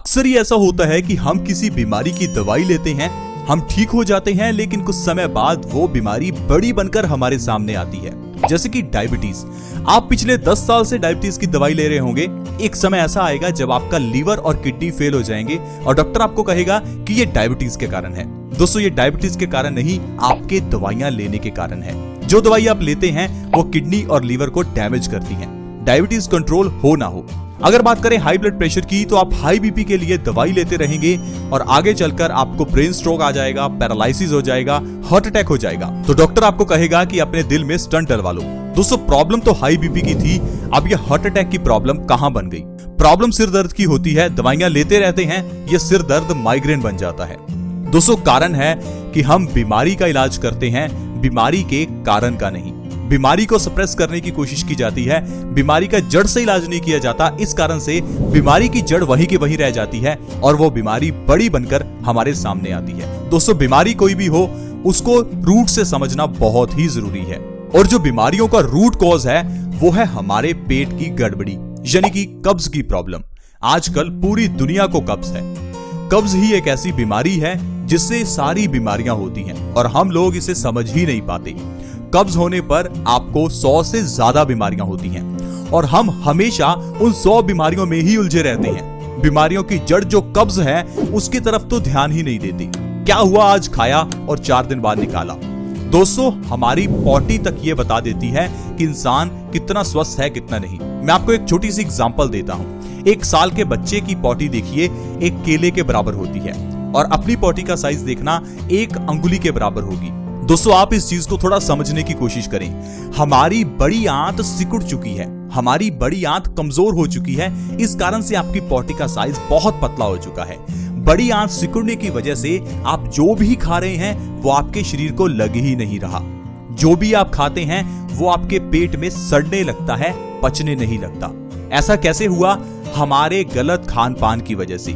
अक्सर ही ऐसा होता है कि हम किसी बीमारी की दवाई लेते हैं, हम ठीक हो जाते हैं, लेकिन कुछ समय बाद वो बीमारी बड़ी बनकर हमारे सामने आती है। जैसे कि डायबिटीज। आप पिछले 10 साल से डायबिटीज की दवाई ले रहे होंगे। एक समय ऐसा आएगा जब आपका लीवर और किडनी फेल हो जाएंगे और डॉक्टर आपको कहेगा कि ये डायबिटीज के कारण है। दोस्तों, ये डायबिटीज के कारण नहीं, आपके दवाइयां लेने के कारण है। जो दवाई आप लेते हैं वो किडनी और लीवर को डैमेज करती है। डायबिटीज कंट्रोल हो ना हो। अगर बात करें हाई ब्लड प्रेशर की, तो आप हाई बीपी के लिए दवाई लेते रहेंगे और आगे चलकर आपको ब्रेन स्ट्रोक आ जाएगा, पैरालिसिस हो जाएगा, हार्ट अटैक हो जाएगा। तो डॉक्टर आपको कहेगा कि अपने दिल में स्टंट डलवा लो। दोस्तों, प्रॉब्लम तो हाई बीपी की थी, अब ये हार्ट अटैक की प्रॉब्लम कहां बन गई? प्रॉब्लम सिर दर्द की होती है, दवाइयां लेते रहते हैं, ये सिर दर्द माइग्रेन बन जाता है। दोस्तों, कारण है कि हम बीमारी का इलाज करते हैं, बीमारी के कारण का नहीं। बीमारी को सप्रेस करने की कोशिश की जाती है, बीमारी का जड़ से इलाज नहीं किया जाता। इस कारण से बीमारी की जड़ वहीं की वहीं रह जाती है और वो बीमारी बड़ी बनकर हमारे सामने आती है। दोस्तों, बीमारी कोई भी हो, उसको रूट से समझना बहुत ही जरूरी है। और जो बीमारियों का रूट कॉज है वो है हमारे पेट की गड़बड़ी, यानी कि कब्ज की प्रॉब्लम। आजकल पूरी दुनिया को कब्ज है। कब्ज ही एक ऐसी बीमारी है जिससे सारी बीमारियां होती हैं और हम लोग इसे समझ ही नहीं पाते। कब्ज होने पर आपको 100 से ज्यादा बीमारियां होती हैं और हम हमेशा उन 100 बीमारियों में ही उलझे रहते हैं। बीमारियों की जड़ जो कब्ज है उसकी तरफ तो ध्यान ही नहीं देते। क्या हुआ, आज खाया और 4 दिन बाद निकाला। दोस्तों, हमारी पॉटी तक ये बता देती है कि इंसान कितना स्वस्थ है, कितना नहीं। मैं आपको एक छोटी सी एग्जांपल देता हूं। 1 साल के बच्चे की पॉटी देखिए, एक केले के बराबर होती है और अपनी पॉटी का साइज देखना 1 अंगुली के बराबर होगी। दोस्तों, आप इस चीज को थोड़ा समझने की कोशिश करें। हमारी बड़ी आंत सिकुड़ चुकी है, हमारी बड़ी आंत कमजोर हो चुकी है। इस कारण से आपकी पॉटी का साइज बहुत पतला हो चुका है। बड़ी आंत सिकुड़ने की वजह से आप जो भी खा रहे हैं वो आपके शरीर को लग ही नहीं रहा। जो भी आप खाते हैं वो आपके पेट में सड़ने लगता है, पचने नहीं लगता। ऐसा कैसे हुआ? हमारे गलत खान पान की वजह से।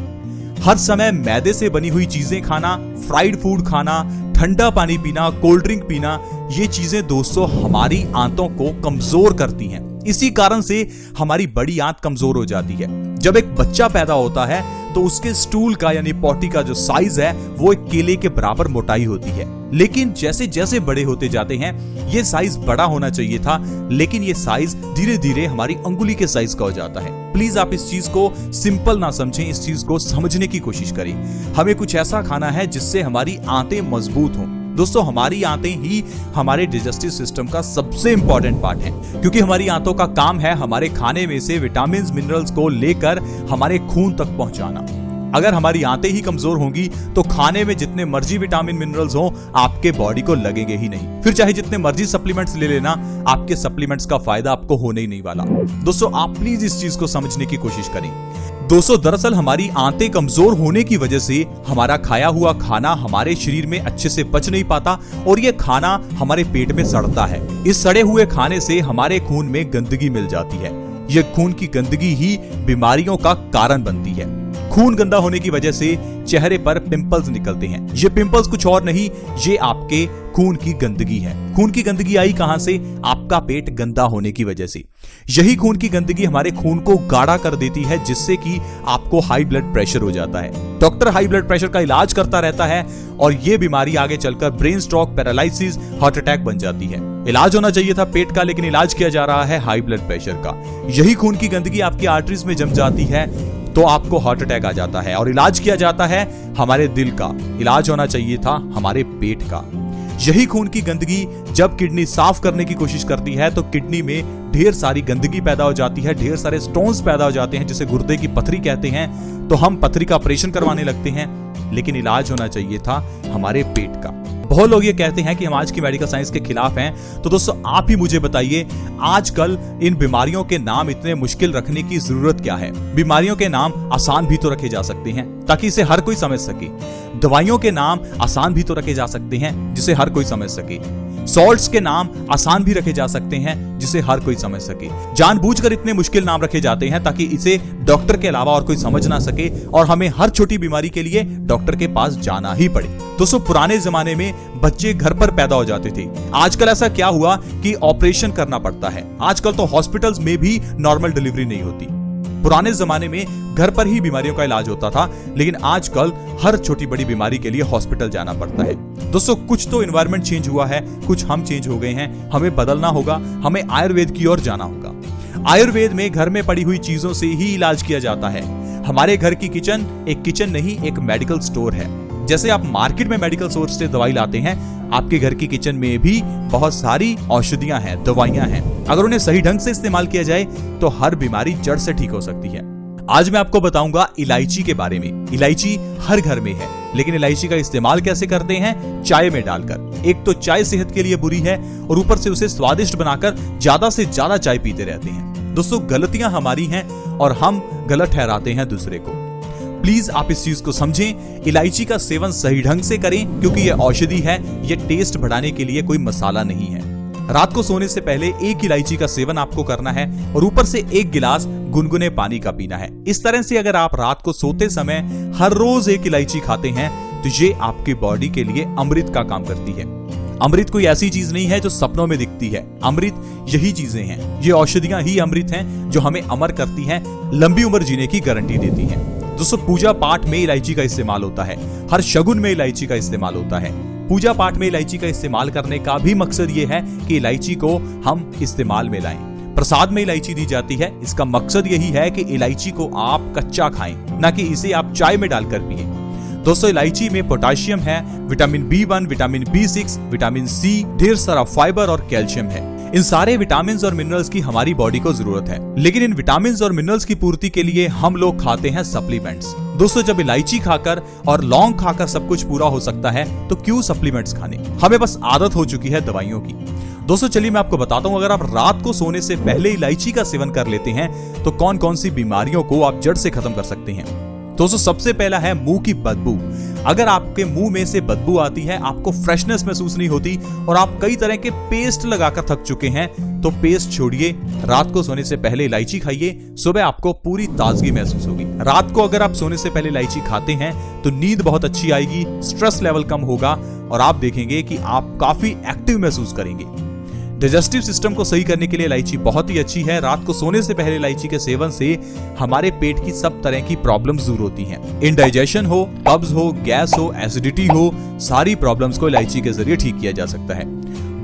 हर समय मैदे से बनी हुई चीजें खाना, फ्राइड फूड खाना, ठंडा पानी पीना, कोल्ड ड्रिंक पीना, ये चीजें दोस्तों हमारी आंतों को कमजोर करती हैं। इसी कारण से हमारी बड़ी आंत कमजोर हो जाती है। जब एक बच्चा पैदा होता है तो उसके स्टूल का यानी पॉटी का जो साइज है वो एक केले के बराबर मोटाई होती है। लेकिन जैसे जैसे बड़े होते जाते हैं ये साइज बड़ा होना चाहिए था, लेकिन ये साइज धीरे धीरे हमारी अंगुली के साइज का हो जाता है। प्लीज आप इस चीज को सिंपल ना समझें, इस चीज को समझने की कोशिश करें। हमें कुछ ऐसा खाना है जिससे हमारी आंतें मजबूत हों। दोस्तों, हमारी आंतें ही हमारे डाइजेस्टिव सिस्टम का सबसे इंपॉर्टेंट पार्ट है, क्योंकि हमारी आंतों का काम है हमारे खाने में से विटामिन मिनरल्स को लेकर हमारे खून तक पहुंचाना। अगर हमारी आंतें ही कमजोर होंगी तो खाने में जितने मर्जी विटामिन मिनरल्स हो आपके बॉडी को लगेंगे ही नहीं। फिर चाहे जितने मर्जी सप्लीमेंट्स ले लेना, आपके सप्लीमेंट्स का फायदा आपको होने ही नहीं वाला। दोस्तों, आप प्लीज इस चीज को समझने की कोशिश करें। दोस्तों, दरअसल हमारी आंतें कमजोर होने की वजह से हमारा खाया हुआ खाना हमारे शरीर में अच्छे से पच नहीं पाता और ये खाना हमारे पेट में सड़ता है। इस सड़े हुए खाने से हमारे खून में गंदगी मिल जाती है। ये खून की गंदगी ही बीमारियों का कारण बनती है। खून गंदा होने की वजह से चेहरे पर पिंपल्स निकलते हैं। ये पिंपल्स कुछ और नहीं, ये आपके खून की गंदगी है। खून की गंदगी आई कहां से? आपका पेट गंदा होने की वजह से। यही खून की गंदगी हमारे खून को गाढ़ा कर देती है, जिससे कि आपको हाई ब्लड प्रेशर हो जाता है। डॉक्टर हाई ब्लड प्रेशर का इलाज करता रहता है और ये बीमारी आगे चलकर brain stroke, paralysis, heart attack बन जाती है। इलाज होना चाहिए था पेट का, लेकिन इलाज किया जा रहा है हाई ब्लड प्रेशर का। यही खून की गंदगी आपकी आर्टरीज में जम जाती है तो आपको हार्ट अटैक आ जाता है और इलाज किया जाता है हमारे दिल का। इलाज होना चाहिए था हमारे पेट का। यही खून की गंदगी जब किडनी साफ करने की कोशिश करती है तो किडनी में ढेर सारी गंदगी पैदा हो जाती है, ढेर सारे स्टोन्स पैदा हो जाते हैं, जिसे गुर्दे की पथरी कहते हैं। तो हम पथरी का ऑपरेशन करवाने लगते हैं, लेकिन इलाज होना चाहिए था हमारे पेट का। बहुत लोग ये कहते हैं कि हम आज की मेडिकल साइंस के खिलाफ हैं। तो दोस्तों, आप ही मुझे बताइए, आजकल इन बीमारियों के नाम इतने मुश्किल रखने की जरूरत क्या है? बीमारियों के नाम आसान भी तो रखे जा सकते हैं ताकि इसे हर कोई समझ सके। दवाइयों के नाम आसान भी तो रखे जा सकते हैं जिसे हर कोई समझ सके। सॉल्ट्स के नाम आसान भी रखे जा सकते हैं जिसे हर कोई समझ सके। जानबूझकर इतने मुश्किल नाम रखे जाते हैं ताकि इसे डॉक्टर के अलावा और कोई समझ ना सके और हमें हर छोटी बीमारी के लिए डॉक्टर के पास जाना ही पड़े। दोस्तों, पुराने जमाने में बच्चे घर पर पैदा हो जाते थे। आजकल ऐसा क्या हुआ कि ऑपरेशन करना पड़ता है। आजकल तो हॉस्पिटल्स में भी नॉर्मल डिलीवरी नहीं होती। पुराने जमाने में घर पर ही बीमारियों का इलाज होता था, लेकिन आजकल हर छोटी बड़ी बीमारी के लिए हॉस्पिटल जाना पड़ता है। दोस्तों, कुछ तो एनवायरनमेंट चेंज हुआ है, कुछ हम चेंज हो गए हैं, हमें बदलना होगा, हमें आयुर्वेद की ओर जाना होगा। आयुर्वेद में घर में पड़ी हुई चीजों से ही इलाज किया जाता है। हमारे घर की किचन एक किचन नहीं, एक मेडिकल स्टोर है। जैसे आप मार्केट में मेडिकल स्टोर से दवाई लाते हैं, आपके घर की किचन में भी बहुत सारी औषधियां हैं, दवाइयां हैं। अगर उन्हें सही ढंग से इस्तेमाल किया जाए तो हर बीमारी जड़ से ठीक हो सकती है। आज मैं आपको बताऊंगा इलायची के बारे में। इलायची हर घर में है, लेकिन इलायची का इस्तेमाल कैसे करते हैं? चाय में डालकर। एक तो चाय सेहत के लिए बुरी है और ऊपर से उसे स्वादिष्ट बनाकर ज्यादा से ज्यादा चाय पीते रहते हैं। दोस्तों, गलतियां हमारी हैं और हम गलत ठहराते हैं दूसरे को। प्लीज आप इस चीज को समझें। इलायची का सेवन सही ढंग से करें, क्योंकि यह औषधि है, यह टेस्ट बढ़ाने के लिए कोई मसाला नहीं है। रात को सोने से पहले एक इलायची का सेवन आपको करना है और ऊपर से 1 गिलास गुनगुने पानी का पीना है। इस तरह से अगर आप रात को सोते समय हर रोज 1 इलायची खाते हैं तो ये आपकी बॉडी के लिए अमृत का काम करती है। अमृत कोई ऐसी चीज नहीं है जो सपनों में दिखती है। अमृत यही चीजें हैं, ये औषधियां ही अमृत हैं जो हमें अमर करती हैं, लंबी उम्र जीने की गारंटी देती हैं। दोस्तों, पूजा पाठ में इलायची का इस्तेमाल होता है, हर शगुन में इलायची का इस्तेमाल होता है। पूजा पाठ में इलायची का इस्तेमाल करने का भी मकसद ये है कि इलायची को हम इस्तेमाल में लाएं। प्रसाद में इलायची दी जाती है, इसका मकसद यही है कि इलायची को आप कच्चा खाएं, ना कि इसे आप चाय में डालकर पिएं। दोस्तों, इलायची में पोटेशियम है, vitamin B1, vitamin B6, vitamin C, ढेर सारा फाइबर और कैल्शियम है। इन सारे विटामिन और मिनरल्स की हमारी बॉडी को जरूरत है, लेकिन इन विटामिन और मिनरल्स की पूर्ति के लिए हम लोग खाते हैं सप्लीमेंट्स। दोस्तों, जब इलायची खाकर और लौंग खाकर सब कुछ पूरा हो सकता है तो क्यों सप्लीमेंट्स खाने? हमें बस आदत हो चुकी है दवाइयों की। दोस्तों, चलिए मैं आपको बताता हूं, अगर आप रात को सोने से पहले इलायची का सेवन कर लेते हैं तो कौन कौन सी बीमारियों को आप जड़ से खत्म कर सकते हैं। दोस्तों, सबसे पहला है मुंह की बदबू। अगर आपके मुंह में से बदबू आती है, आपको फ्रेशनेस महसूस नहीं होती और आप कई तरह के पेस्ट लगाकर थक चुके हैं, तो पेस्ट छोड़िए, रात को सोने से पहले इलायची खाइए, सुबह आपको पूरी ताजगी महसूस होगी। रात को अगर आप सोने से पहले इलायची खाते हैं तो नींद बहुत अच्छी आएगी, स्ट्रेस लेवल कम होगा और आप देखेंगे कि आप काफी एक्टिव महसूस करेंगे। डाइजेस्टिव सिस्टम को सही करने के लिए इलायची बहुत ही अच्छी है। रात को सोने से पहले इलायची के सेवन से हमारे पेट की सब तरह की प्रॉब्लम्स दूर होती हैं। इंडाइजेशन हो, कब्ज हो, गैस हो, एसिडिटी हो, सारी प्रॉब्लम्स को इलायची के जरिए ठीक किया जा सकता है।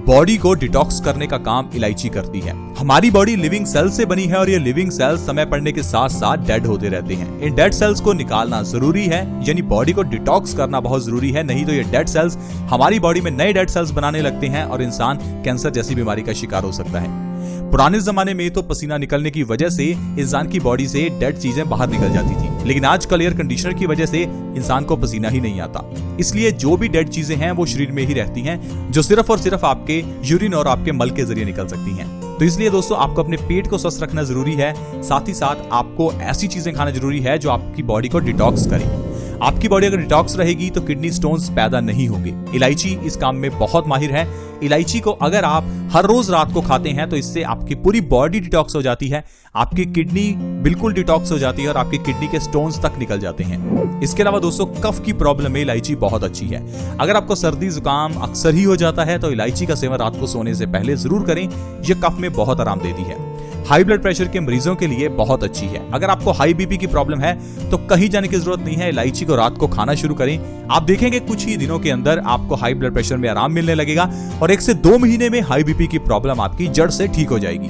बॉडी को डिटॉक्स करने का काम इलायची करती है। हमारी बॉडी लिविंग सेल से बनी है और ये लिविंग सेल्स समय पड़ने के साथ साथ डेड होते रहते हैं। इन डेड सेल्स को निकालना जरूरी है, यानी बॉडी को डिटॉक्स करना बहुत जरूरी है, नहीं तो ये डेड सेल्स हमारी बॉडी में नए डेड सेल्स बनाने लगते हैं और इंसान कैंसर जैसी बीमारी का शिकार हो सकता है। पुराने जमाने में तो पसीना निकलने की वजह से इंसान की बॉडी से डेड चीजें बाहर निकल जाती थी, लेकिन आजकल एयर कंडीशनर की वजह से इंसान को पसीना ही नहीं आता। इसलिए जो भी डेड चीजें हैं वो शरीर में ही रहती हैं, जो सिर्फ और सिर्फ आपके यूरिन और आपके मल के जरिए निकल सकती हैं। तो इसलिए दोस्तों, आपको अपने पेट को स्वस्थ रखना जरूरी है, साथ ही साथ आपको ऐसी चीजें खाना जरूरी है जो आपकी बॉडी को डिटॉक्स करे। आपकी बॉडी अगर डिटॉक्स रहेगी तो किडनी स्टोन्स पैदा नहीं होंगे। इलायची इस काम में बहुत माहिर है। इलायची को अगर आप हर रोज रात को खाते हैं तो इससे आपकी पूरी बॉडी डिटॉक्स हो जाती है, आपकी किडनी बिल्कुल डिटॉक्स हो जाती है और आपकी किडनी के स्टोन्स तक निकल जाते हैं। इसके अलावा दोस्तों, कफ की प्रॉब्लम में इलायची बहुत अच्छी है। अगर आपको सर्दी जुकाम अक्सर ही हो जाता है तो इलायची का सेवन रात को सोने से पहले जरूर करें, यह कफ में बहुत आराम देती है। हाई ब्लड प्रेशर के मरीजों के लिए बहुत अच्छी है। अगर आपको हाई बीपी की प्रॉब्लम है तो कहीं जाने की जरूरत नहीं है, इलायची को रात को खाना शुरू करें। आप देखेंगे कुछ ही दिनों के अंदर आपको हाई ब्लड प्रेशर में आराम मिलने लगेगा और 1 से 2 महीने में हाई बीपी की प्रॉब्लम आपकी जड़ से ठीक हो जाएगी।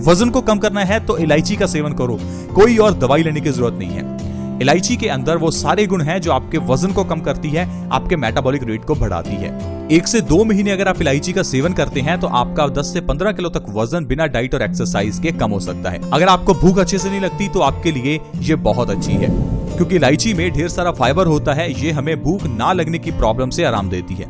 वजन को कम करना है तो इलायची का सेवन करो, कोई और दवाई लेने की जरूरत नहीं है। इलायची के अंदर वो सारे गुण हैं जो आपके वजन को कम करती है, आपके मेटाबॉलिक रेट को बढ़ाती है। 1 से 2 महीने अगर आप इलायची का सेवन करते हैं तो आपका 10 से 15 किलो तक वजन बिना डाइट और एक्सरसाइज के कम हो सकता है। अगर आपको भूख अच्छे से नहीं लगती तो आपके लिए ये बहुत अच्छी है, क्योंकि इलायची में ढेर सारा फाइबर होता है। ये हमें भूख ना लगने की प्रॉब्लम से आराम देती है।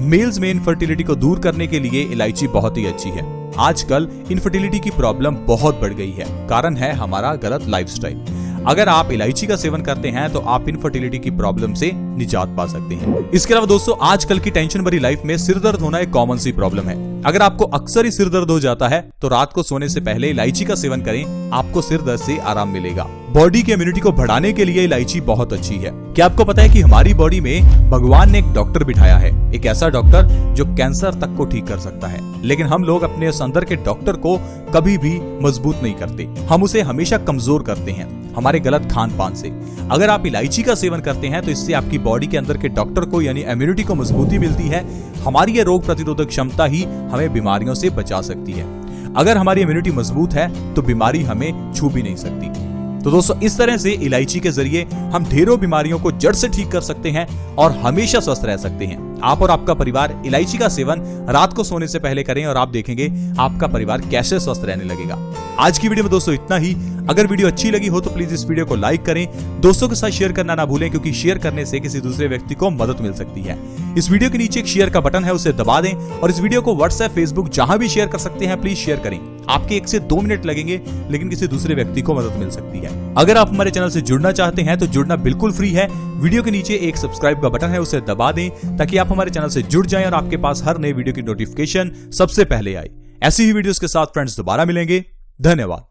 मेल्स में इनफर्टिलिटी को दूर करने के लिए इलायची बहुत ही अच्छी है। आजकल इनफर्टिलिटी की प्रॉब्लम बहुत बढ़ गई है, कारण है हमारा गलत लाइफस्टाइल। अगर आप इलायची का सेवन करते हैं तो आप इनफर्टिलिटी की प्रॉब्लम से निजात पा सकते हैं। इसके अलावा दोस्तों, आजकल की टेंशन भरी लाइफ में सिर दर्द होना एक कॉमन सी प्रॉब्लम है। अगर आपको अक्सर ही सिर दर्द हो जाता है तो रात को सोने से पहले इलायची का सेवन करें, आपको सिर दर्द से आराम मिलेगा। बॉडी की इम्यूनिटी को बढ़ाने के लिए इलायची बहुत अच्छी है। क्या आपको पता है कि हमारी बॉडी में भगवान ने एक डॉक्टर बिठाया है, एक ऐसा डॉक्टर जो कैंसर तक को ठीक कर सकता है, लेकिन हम लोग अपने उस अंदर के डॉक्टर को कभी भी मजबूत नहीं करते, हम उसे हमेशा कमजोर करते हैं हमारे गलत खान पान से। अगर आप इलायची का सेवन करते हैं तो इससे आपकी बॉडी के अंदर के डॉक्टर को यानी इम्यूनिटी को मजबूती मिलती है। हमारी ये रोग प्रतिरोधक क्षमता ही हमें बीमारियों से बचा सकती है। अगर हमारी इम्यूनिटी मजबूत है तो बीमारी हमें छू भी नहीं सकती। तो दोस्तों, इस तरह से इलायची के जरिए हम ढेरों बीमारियों को जड़ से ठीक कर सकते हैं और हमेशा स्वस्थ रह सकते हैं। आप और आपका परिवार इलायची का सेवन रात को सोने से पहले करें और आप देखेंगे आपका परिवार कैसे स्वस्थ रहने लगेगा। आज की वीडियो में दोस्तों इतना ही। अगर वीडियो अच्छी लगी हो तो प्लीज इस वीडियो को लाइक करें, दोस्तों के साथ शेयर करना ना भूलें, क्योंकि शेयर करने से किसी दूसरे व्यक्ति को मदद मिल सकती है। इस वीडियो के नीचे एक शेयर का बटन है, उसे दबा दें और इस वीडियो को व्हाट्सएप, फेसबुक जहां भी शेयर कर सकते हैं प्लीज शेयर करें। आपके 1 से 2 मिनट लगेंगे, लेकिन किसी दूसरे व्यक्ति को मदद मिल सकती है। अगर आप हमारे चैनल से जुड़ना चाहते हैं तो जुड़ना बिल्कुल फ्री है। वीडियो के नीचे एक सब्सक्राइब का बटन है, उसे दबा दें ताकि आप हमारे चैनल से जुड़ जाएं और आपके पास हर नए वीडियो की नोटिफिकेशन सबसे पहले आए। ऐसी ही वीडियोस के साथ फ्रेंड्स दोबारा मिलेंगे। धन्यवाद।